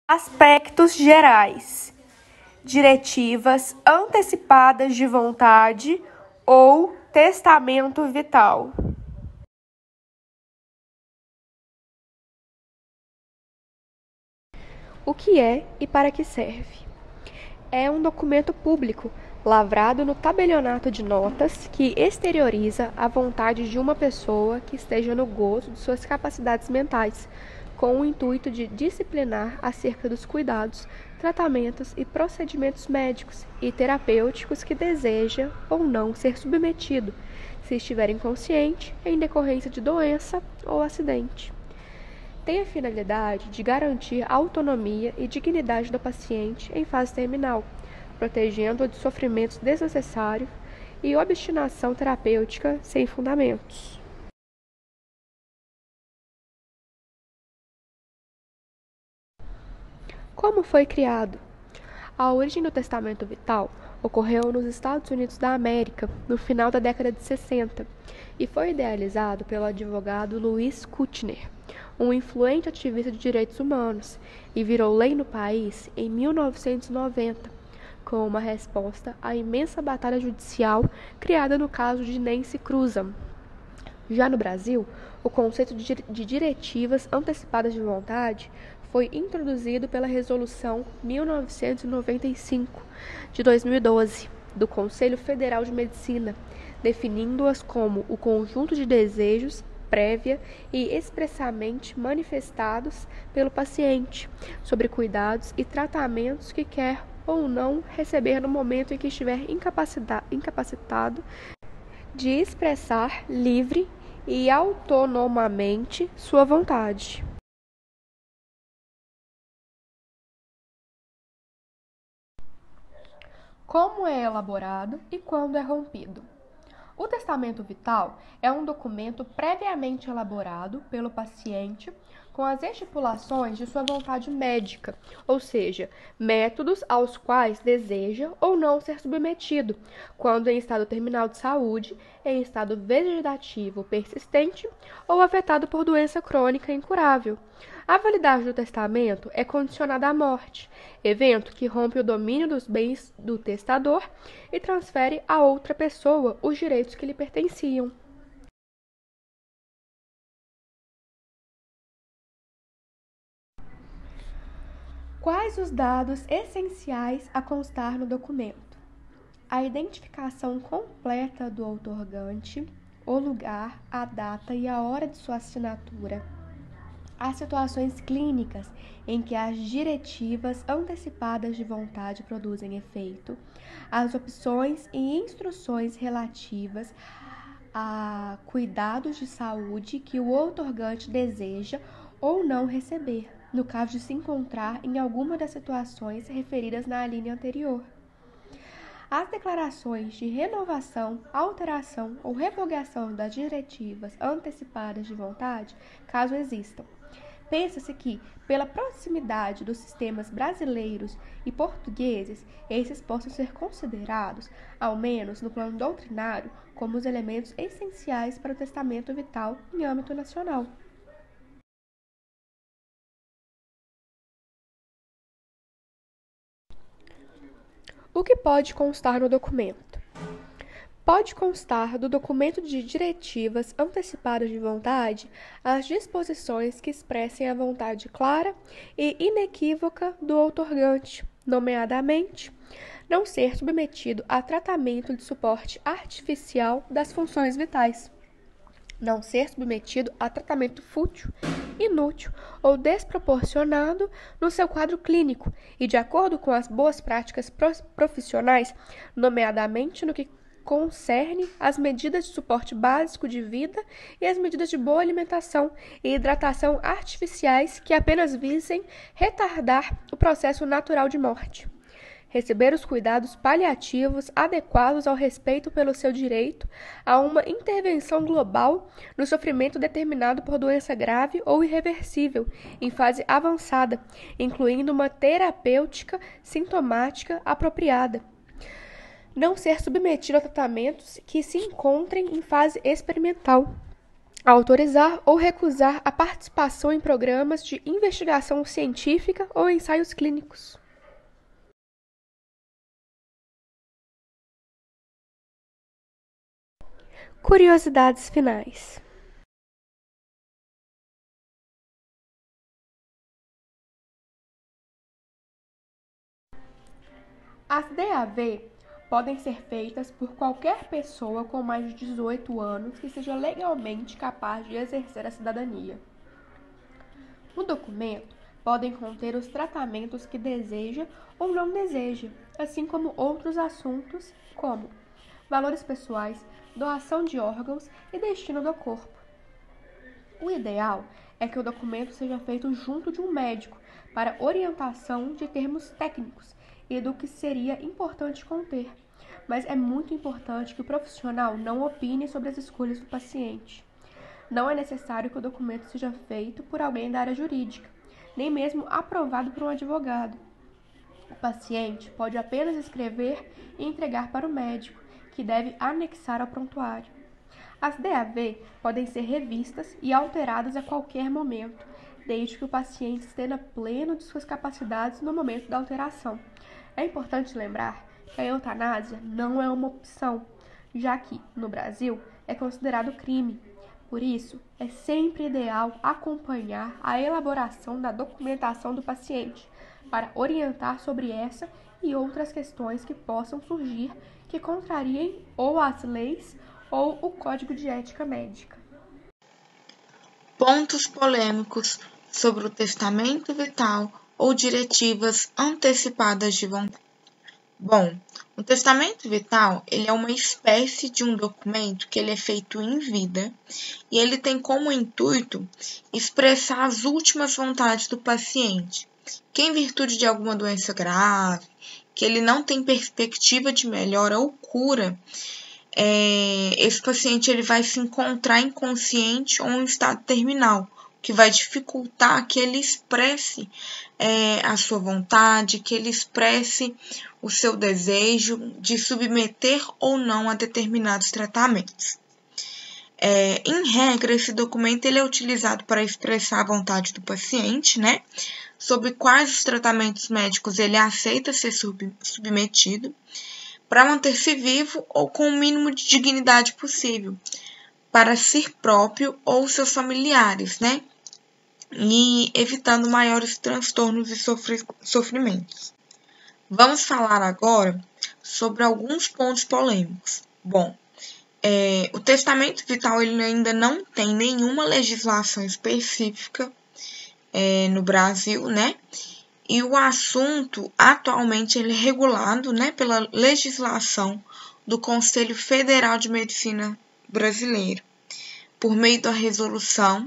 Aspectos gerais: diretivas antecipadas de vontade ou testamento vital. O que é e para que serve? É um documento público, lavrado no tabelionato de notas, que exterioriza a vontade de uma pessoa que esteja no gozo de suas capacidades mentais, com o intuito de disciplinar acerca dos cuidados, tratamentos e procedimentos médicos e terapêuticos que deseja ou não ser submetido, se estiver inconsciente em decorrência de doença ou acidente. Tem a finalidade de garantir a autonomia e dignidade do paciente em fase terminal, protegendo-o de sofrimentos desnecessários e obstinação terapêutica sem fundamentos. Como foi criado? A origem do testamento vital ocorreu nos Estados Unidos da América, no final da década de 60, e foi idealizado pelo advogado Louis Kutner, um influente ativista de direitos humanos, e virou lei no país em 1990, com uma resposta à imensa batalha judicial criada no caso de Nancy Cruzan. Já no Brasil, o conceito de diretivas antecipadas de vontade foi introduzido pela Resolução 1995, de 2012, do Conselho Federal de Medicina, definindo-as como o conjunto de desejos prévia e expressamente manifestados pelo paciente sobre cuidados e tratamentos que quer ou não receber no momento em que estiver incapacitado de expressar livre e autonomamente sua vontade. Como é elaborado e quando é rompido? O testamento vital é um documento previamente elaborado pelo paciente com as estipulações de sua vontade médica, ou seja, métodos aos quais deseja ou não ser submetido, quando em estado terminal de saúde, em estado vegetativo persistente ou afetado por doença crônica incurável. A validade do testamento é condicionada à morte, evento que rompe o domínio dos bens do testador e transfere a outra pessoa os direitos que lhe pertenciam. Quais os dados essenciais a constar no documento? A identificação completa do outorgante, o lugar, a data e a hora de sua assinatura, as situações clínicas em que as diretivas antecipadas de vontade produzem efeito, as opções e instruções relativas a cuidados de saúde que o outorgante deseja ou não receber, no caso de se encontrar em alguma das situações referidas na linha anterior. As declarações de renovação, alteração ou revogação das diretivas antecipadas de vontade, caso existam. Pensa-se que, pela proximidade dos sistemas brasileiros e portugueses, esses possam ser considerados, ao menos no plano doutrinário, como os elementos essenciais para o testamento vital em âmbito nacional. O que pode constar no documento? Pode constar do documento de diretivas antecipadas de vontade as disposições que expressem a vontade clara e inequívoca do outorgante, nomeadamente, não ser submetido a tratamento de suporte artificial das funções vitais, não ser submetido a tratamento fútil, inútil ou desproporcionado no seu quadro clínico e de acordo com as boas práticas profissionais, nomeadamente no que concerne as medidas de suporte básico de vida e as medidas de boa alimentação e hidratação artificiais que apenas visem retardar o processo natural de morte. Receber os cuidados paliativos adequados ao respeito pelo seu direito a uma intervenção global no sofrimento determinado por doença grave ou irreversível, em fase avançada, incluindo uma terapêutica sintomática apropriada. Não ser submetido a tratamentos que se encontrem em fase experimental. autorizar ou recusar a participação em programas de investigação científica ou ensaios clínicos. Curiosidades finais. As DAV podem ser feitas por qualquer pessoa com mais de 18 anos que seja legalmente capaz de exercer a cidadania. No documento, podem conter os tratamentos que deseja ou não deseja, assim como outros assuntos como valores pessoais, doação de órgãos e destino do corpo. O ideal é que o documento seja feito junto de um médico para orientação de termos técnicos e do que seria importante conter, mas é muito importante que o profissional não opine sobre as escolhas do paciente. Não é necessário que o documento seja feito por alguém da área jurídica, nem mesmo aprovado por um advogado. O paciente pode apenas escrever e entregar para o médico, que deve anexar ao prontuário. As DAV podem ser revistas e alteradas a qualquer momento, desde que o paciente esteja pleno de suas capacidades no momento da alteração. É importante lembrar que a eutanásia não é uma opção, já que, no Brasil, é considerado crime. Por isso, é sempre ideal acompanhar a elaboração da documentação do paciente, para orientar sobre essa e outras questões que possam surgir que contrariem ou as leis ou o Código de Ética Médica. Pontos polêmicos sobre o testamento vital ou diretivas antecipadas de vontade. Bom, o testamento vital, ele é uma espécie de um documento que ele é feito em vida e ele tem como intuito expressar as últimas vontades do paciente, que em virtude de alguma doença grave, que ele não tem perspectiva de melhora ou cura, esse paciente ele vai se encontrar inconsciente ou em estado terminal, que vai dificultar que ele expresse a sua vontade, que ele expresse o seu desejo de submeter ou não a determinados tratamentos. Em regra, esse documento ele é utilizado para expressar a vontade do paciente, né? Sobre quais os tratamentos médicos ele aceita ser submetido, para manter-se vivo ou com o mínimo de dignidade possível, para si próprio ou seus familiares, né? E evitando maiores transtornos e sofrimentos. Vamos falar agora sobre alguns pontos polêmicos. Bom, o testamento vital ele ainda não tem nenhuma legislação específica no Brasil, né? E o assunto atualmente ele é regulado, né, pela legislação do Conselho Federal de Medicina Brasileiro, por meio da resolução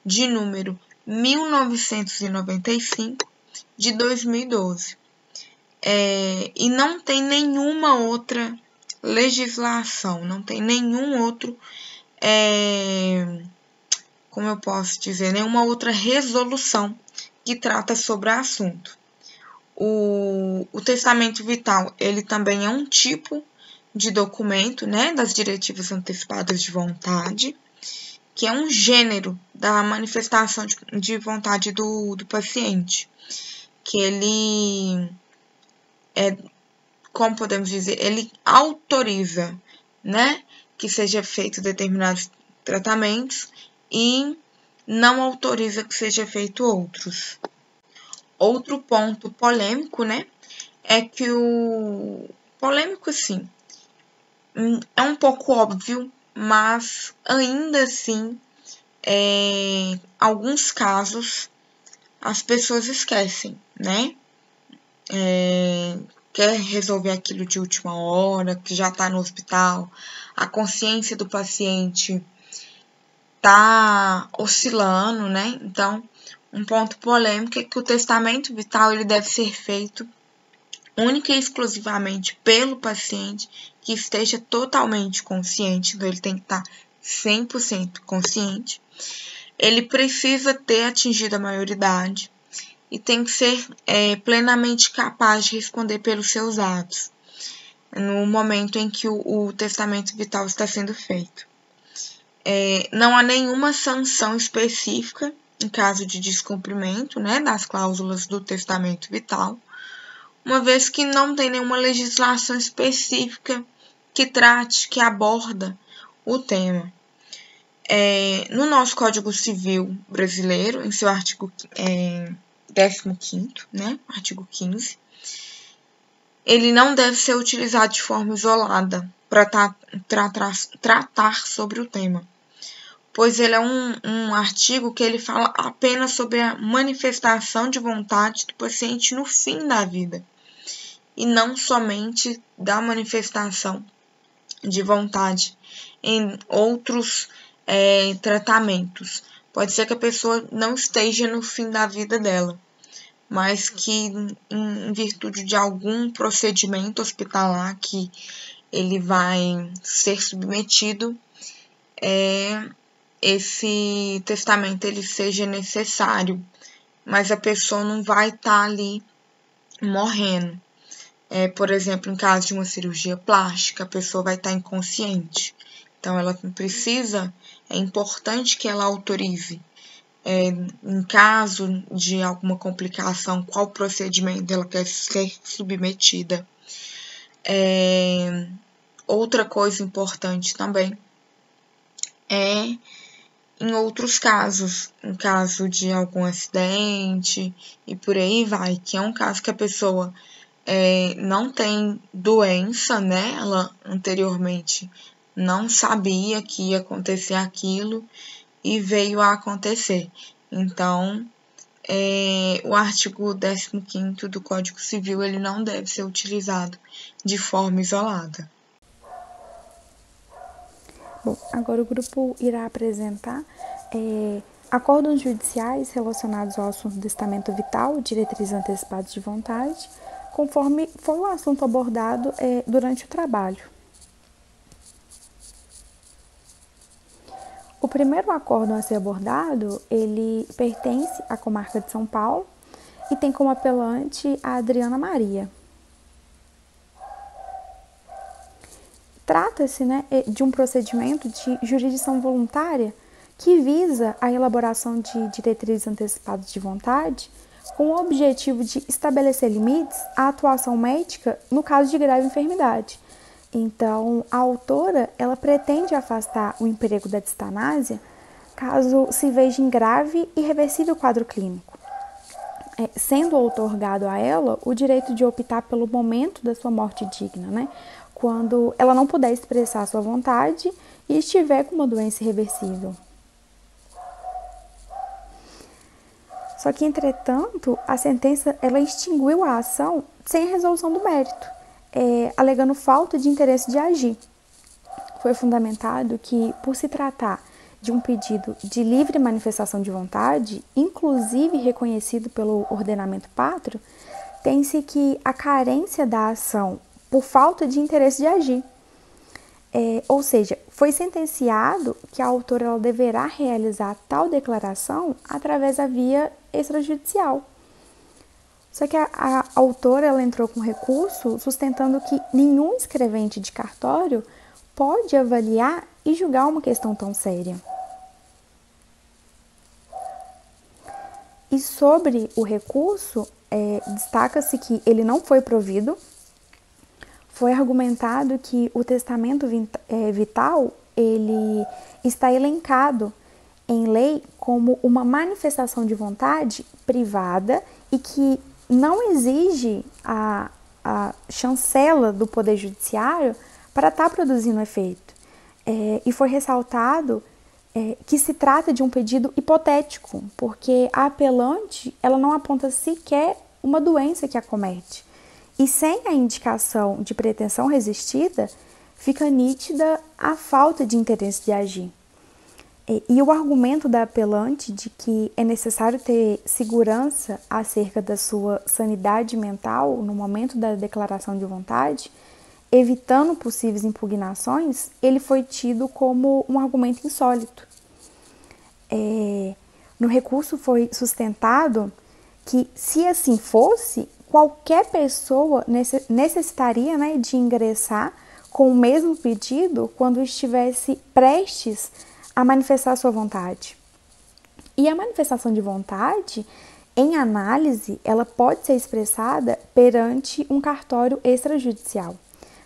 de número 1995 de 2012. E não tem nenhuma outra legislação, não tem nenhum outro, como eu posso dizer, nenhuma outra resolução que trata sobre o assunto. O testamento vital, ele também é um tipo de documento, né, das diretivas antecipadas de vontade, que é um gênero da manifestação de vontade do paciente, que ele como podemos dizer, ele autoriza, né, que seja feito determinados tratamentos e não autoriza que seja feito outros. Outro ponto polêmico, né, é que polêmico, sim, é um pouco óbvio, mas ainda assim, alguns casos, as pessoas esquecem, né, quer resolver aquilo de última hora, que já está no hospital, a consciência do paciente está oscilando, né? Então, um ponto polêmico é que o testamento vital ele deve ser feito única e exclusivamente pelo paciente que esteja totalmente consciente, então ele tem que estar 100% consciente. Ele precisa ter atingido a maioridade e tem que ser plenamente capaz de responder pelos seus atos no momento em que o testamento vital está sendo feito. não há nenhuma sanção específica em caso de descumprimento, né, das cláusulas do testamento vital, uma vez que não tem nenhuma legislação específica que aborda o tema. No nosso Código Civil brasileiro, em seu artigo 15º, né, artigo 15, ele não deve ser utilizado de forma isolada para tratar sobre o tema, pois ele é um artigo que ele fala apenas sobre a manifestação de vontade do paciente no fim da vida, e não somente da manifestação de vontade em outros tratamentos. Pode ser que a pessoa não esteja no fim da vida dela, mas que em virtude de algum procedimento hospitalar que ele vai ser submetido, esse testamento ele seja necessário, mas a pessoa não vai estar ali morrendo. Por exemplo, em caso de uma cirurgia plástica, a pessoa vai estar inconsciente. Então, é importante que ela autorize. Em caso de alguma complicação, qual procedimento ela quer ser submetida. Outra coisa importante também em outros casos, em caso de algum acidente e por aí vai, que é um caso que a pessoa não tem doença, né? Ela anteriormente não sabia que ia acontecer aquilo e veio a acontecer. Então, o artigo 15º do Código Civil ele não deve ser utilizado de forma isolada. Bom, agora o grupo irá apresentar acórdãos judiciais relacionados ao assunto do testamento vital, diretrizes antecipadas de vontade, conforme foi o assunto abordado durante o trabalho. O primeiro acórdão a ser abordado, ele pertence à comarca de São Paulo e tem como apelante a Adriana Maria. Trata-se, de um procedimento de jurisdição voluntária que visa a elaboração de diretrizes antecipadas de vontade com o objetivo de estabelecer limites à atuação médica no caso de grave enfermidade. Então, a autora ela pretende afastar o emprego da distanásia caso se veja em grave e irreversível quadro clínico, sendo outorgado a ela o direito de optar pelo momento da sua morte digna, quando ela não puder expressar sua vontade e estiver com uma doença irreversível. Só que, entretanto, a sentença ela extinguiu a ação sem a resolução do mérito, alegando falta de interesse de agir. Foi fundamentado que, por se tratar de um pedido de livre manifestação de vontade, inclusive reconhecido pelo ordenamento pátrio, tem-se que a carência da ação por falta de interesse de agir. Ou seja, foi sentenciado que a autora ela deverá realizar tal declaração através da via extrajudicial. Só que a autora ela entrou com recurso sustentando que nenhum escrevente de cartório pode avaliar e julgar uma questão tão séria. E sobre o recurso, destaca-se que ele não foi provido. Foi argumentado que o testamento vital ele está elencado em lei como uma manifestação de vontade privada e que não exige a chancela do Poder Judiciário para estar produzindo efeito. E foi ressaltado que se trata de um pedido hipotético, porque a apelante ela não aponta sequer uma doença que acomete. E sem a indicação de pretensão resistida, fica nítida a falta de interesse de agir. E o argumento da apelante de que é necessário ter segurança acerca da sua sanidade mental no momento da declaração de vontade, evitando possíveis impugnações, ele foi tido como um argumento insólito. No recurso foi sustentado que, se assim fosse, qualquer pessoa necessitaria de ingressar com o mesmo pedido quando estivesse prestes a manifestar a sua vontade. E a manifestação de vontade, em análise, ela pode ser expressada perante um cartório extrajudicial.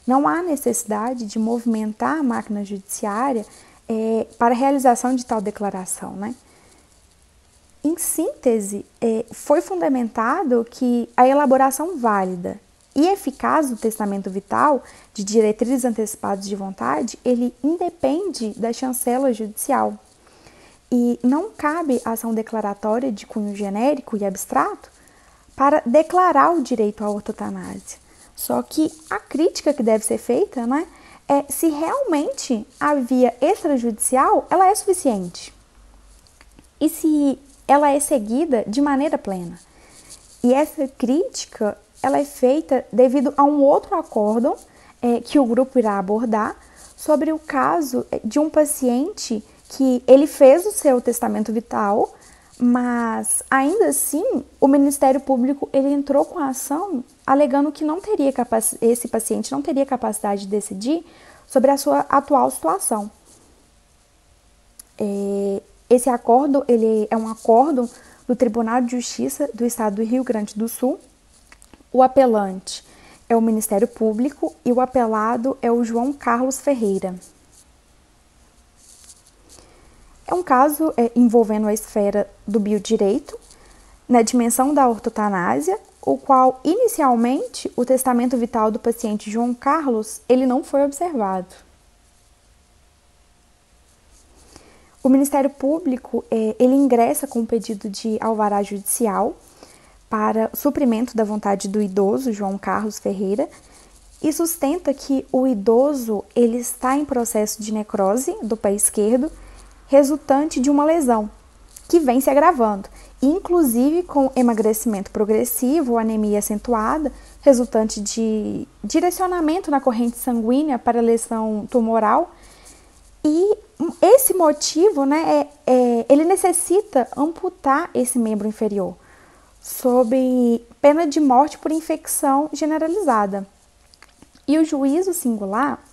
Não há necessidade de movimentar a máquina judiciária para a realização de tal declaração, né? Em síntese, foi fundamentado que a elaboração válida e eficaz do testamento vital, de diretrizes antecipadas de vontade, ele independe da chancela judicial. E não cabe ação declaratória de cunho genérico e abstrato para declarar o direito à ortotanásia. Só que a crítica que deve ser feita, né, é se realmente a via extrajudicial ela é suficiente e se ela é seguida de maneira plena. E essa crítica ela é feita devido a um outro acórdão que o grupo irá abordar sobre o caso de um paciente que ele fez o seu testamento vital, mas ainda assim o Ministério Público ele entrou com a ação alegando que esse paciente não teria capacidade de decidir sobre a sua atual situação. Esse acórdão ele é um acórdão do Tribunal de Justiça do Estado do Rio Grande do Sul. O apelante é o Ministério Público e o apelado é o João Carlos Ferreira. É um caso envolvendo a esfera do biodireito, na dimensão da ortotanásia, o qual, inicialmente, o testamento vital do paciente João Carlos, ele não foi observado. O Ministério Público, ele ingressa com um pedido de alvará judicial para suprimento da vontade do idoso João Carlos Ferreira e sustenta que o idoso, ele está em processo de necrose do pé esquerdo, resultante de uma lesão, que vem se agravando, inclusive com emagrecimento progressivo, anemia acentuada, resultante de direcionamento na corrente sanguínea para lesão tumoral. E esse motivo, né, ele necessita amputar esse membro inferior, sob pena de morte por infecção generalizada. E o juízo singular,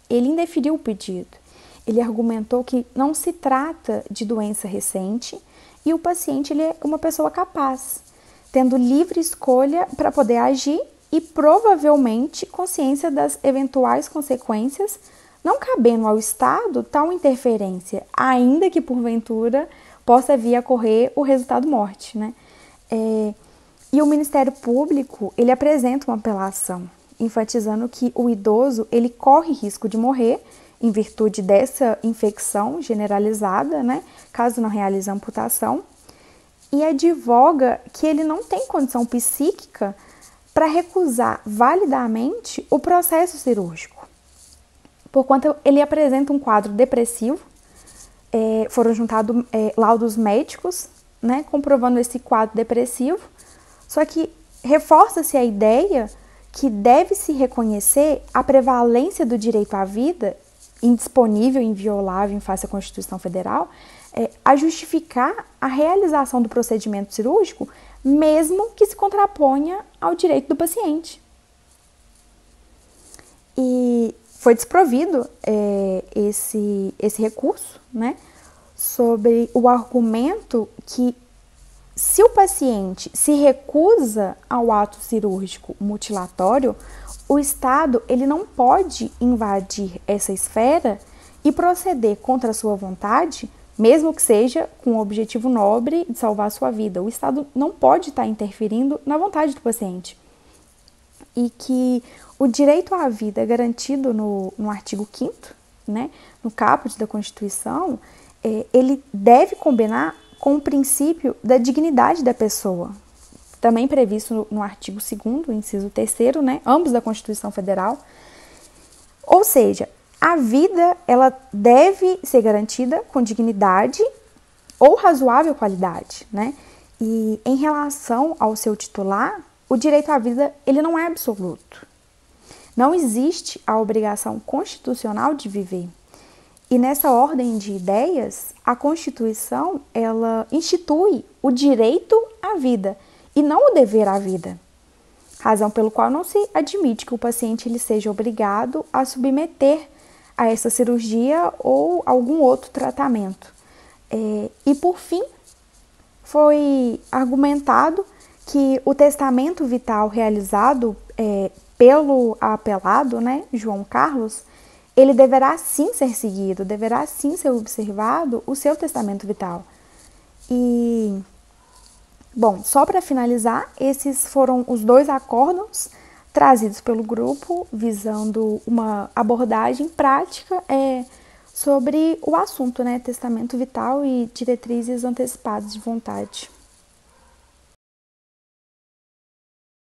ele indeferiu o pedido. Ele argumentou que não se trata de doença recente e o paciente ele é uma pessoa capaz, tendo livre escolha para poder agir e provavelmente consciência das eventuais consequências, não cabendo ao Estado tal interferência, ainda que porventura possa vir a ocorrer o resultado morte, né? E o Ministério Público ele apresenta uma apelação, enfatizando que o idoso ele corre risco de morrer em virtude dessa infecção generalizada, né, caso não realize a amputação, e advoga que ele não tem condição psíquica para recusar validamente o processo cirúrgico, porquanto ele apresenta um quadro depressivo. Foram juntados laudos médicos, né, comprovando esse quadro depressivo, só que reforça-se a ideia que deve-se reconhecer a prevalência do direito à vida indisponível, inviolável em face à Constituição Federal, a justificar a realização do procedimento cirúrgico, mesmo que se contraponha ao direito do paciente. E foi desprovido esse recurso, né, sobre o argumento que se o paciente se recusa ao ato cirúrgico mutilatório, o Estado ele não pode invadir essa esfera e proceder contra a sua vontade, mesmo que seja com o objetivo nobre de salvar a sua vida. O Estado não pode estar interferindo na vontade do paciente. E que o direito à vida é garantido no artigo 5º, né, no caput da Constituição, ele deve combinar com o princípio da dignidade da pessoa, também previsto no artigo 2º, inciso 3º, né, ambos da Constituição Federal. Ou seja, a vida ela deve ser garantida com dignidade ou razoável qualidade, né? E em relação ao seu titular, o direito à vida ele não é absoluto. Não existe a obrigação constitucional de viver. E nessa ordem de ideias, a Constituição ela institui o direito à vida e não o dever à vida, razão pelo qual não se admite que o paciente ele seja obrigado a submeter a essa cirurgia ou algum outro tratamento. E por fim, foi argumentado que o testamento vital realizado pelo apelado, né, João Carlos, ele deverá sim ser seguido, deverá sim ser observado o seu testamento vital. E, bom, só para finalizar, esses foram os 2 acórdãos trazidos pelo grupo, visando uma abordagem prática sobre o assunto, né, testamento vital e diretrizes antecipadas de vontade.